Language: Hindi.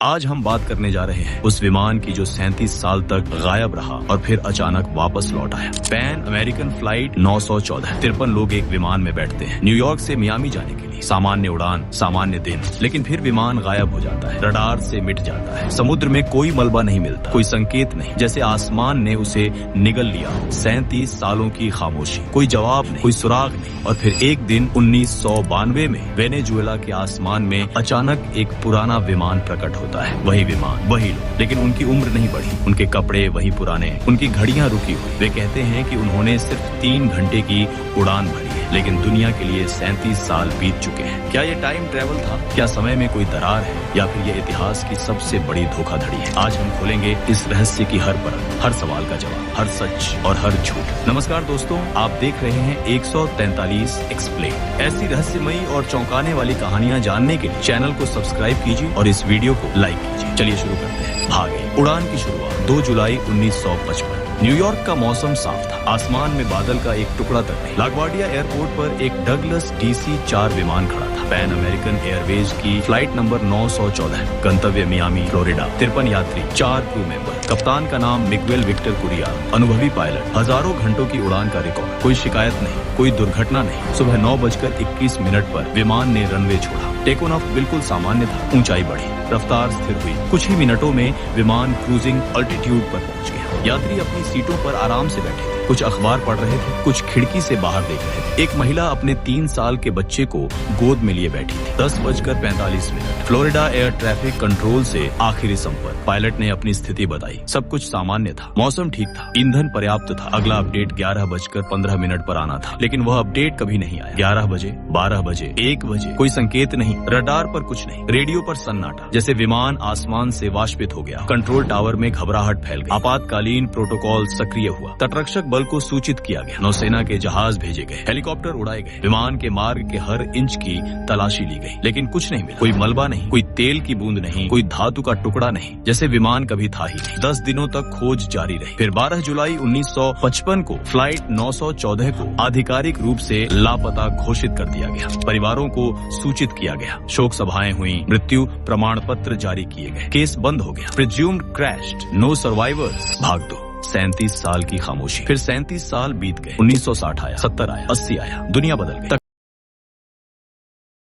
आज हम बात करने जा रहे हैं उस विमान की जो 37 साल तक गायब रहा और फिर अचानक वापस लौट आया। Pan American flight 914। 53 लोग एक विमान में बैठते हैं न्यूयॉर्क से मियामी जाने के लिए। सामान्य उड़ान, सामान्य दिन, लेकिन फिर विमान गायब हो जाता है, रडार से मिट जाता है। समुद्र में कोई मलबा नहीं मिलता, कोई संकेत नहीं, जैसे आसमान ने उसे निगल लिया। 37 सालों की खामोशी, कोई जवाब नहीं, कोई सुराग नहीं। और फिर एक दिन 1992 में वेनेजुएला के आसमान में अचानक एक पुराना विमान प्रकट होता है। वही विमान, वही लोग, लेकिन उनकी उम्र नहीं बढ़ी, उनके कपड़े वही पुराने, उनकी घड़ियां रुकी हुई। वे कहते हैं कि उन्होंने सिर्फ 3 घंटे की उड़ान भरी है, लेकिन दुनिया के लिए 37 साल बीत चुके हैं। क्या ये टाइम ट्रेवल था? क्या समय में कोई दरार है, या फिर ये इतिहास की सबसे बड़ी धोखाधड़ी है? आज हम खोलेंगे इस रहस्य की हर परत, हर सवाल का जवाब, हर सच और हर झूठ। नमस्कार दोस्तों, आप देख रहे हैं 143 एक्सप्लेन। ऐसी रहस्यमयी और चौंकाने वाली कहानियां जानने के लिए चैनल को सब्सक्राइब कीजिए और इस वीडियो को लाइक कीजिए। चलिए शुरू करते हैं। भागे। उड़ान की शुरुआत 2 जुलाई 1955। न्यूयॉर्क का मौसम साफ था, आसमान में बादल का एक टुकड़ा तक नहीं। लाग्वार्डिया एयरपोर्ट पर एक डगलस DC-4 विमान खड़ा था। पैन अमेरिकन एयरवेज की फ्लाइट नंबर 914, गंतव्य मियामी, फ्लोरिडा। 53 यात्री, 4 क्रू मेंबर। कप्तान का नाम मिगुएल विक्टर कुरिया, अनुभवी पायलट। हजारों घंटों की उड़ान का रिकॉर्ड, कोई शिकायत नहीं, कोई दुर्घटना नहीं। सुबह 9:21 पर विमान ने रनवे छोड़ा। टेक ऑफ बिल्कुल सामान्य था, ऊंचाई बढ़ी, रफ्तार स्थिर हुई। कुछ ही मिनटों में विमान क्रूजिंग अल्टीट्यूड पर पहुंच गया। यात्री अपनी सीटों पर आराम से बैठे थे, कुछ अखबार पढ़ रहे थे, कुछ खिड़की से बाहर देख रहे थे। एक महिला अपने 3 साल के बच्चे को गोद में लिए बैठी थी। 10:45। फ्लोरिडा एयर ट्रैफिक कंट्रोल से आखिरी संपर्क। पायलट ने अपनी स्थिति बताई। सब कुछ सामान्य था, मौसम ठीक था, ईंधन पर्याप्त था। अगला अपडेट 11:15 पर आना था, लेकिन वह अपडेट कभी नहीं आया। 11 बजे, 12 बजे, 1 बजे, कोई संकेत नहीं। रडार पर कुछ नहीं, रेडियो पर सन्नाटा, जैसे विमान आसमान से वाष्पित हो गया। कंट्रोल टावर में घबराहट फैल गई। आपातकालीन प्रोटोकॉल सक्रिय हुआ। तटरक्षक बल को सूचित किया गया। नौसेना के जहाज भेजे गए, हेलीकॉप्टर उड़ाए गए। विमान के मार्ग के हर इंच की तलाशी ली गई, लेकिन कुछ नहीं मिला। कोई मलबा नहीं, कोई तेल की बूंद नहीं, कोई धातु का टुकड़ा नहीं, जैसे विमान कभी था ही नहीं। 10 दिनों तक खोज जारी रही। फिर 12 जुलाई 1955 को फ्लाइट 914 को आधिकारिक रूप से लापता घोषित कर दिया गया। परिवारों को सूचित किया गया, शोक सभाएं हुई, मृत्यु प्रमाण पत्र जारी किए गए, केस बंद हो गया। प्रिज्यूम्ड क्रैश्ड, नो सर्वाइवर्स, भाग दो। 37 साल की खामोशी। फिर 37 साल बीत गए। 1960 आया, 70 आया, 80 आया, दुनिया बदल गई।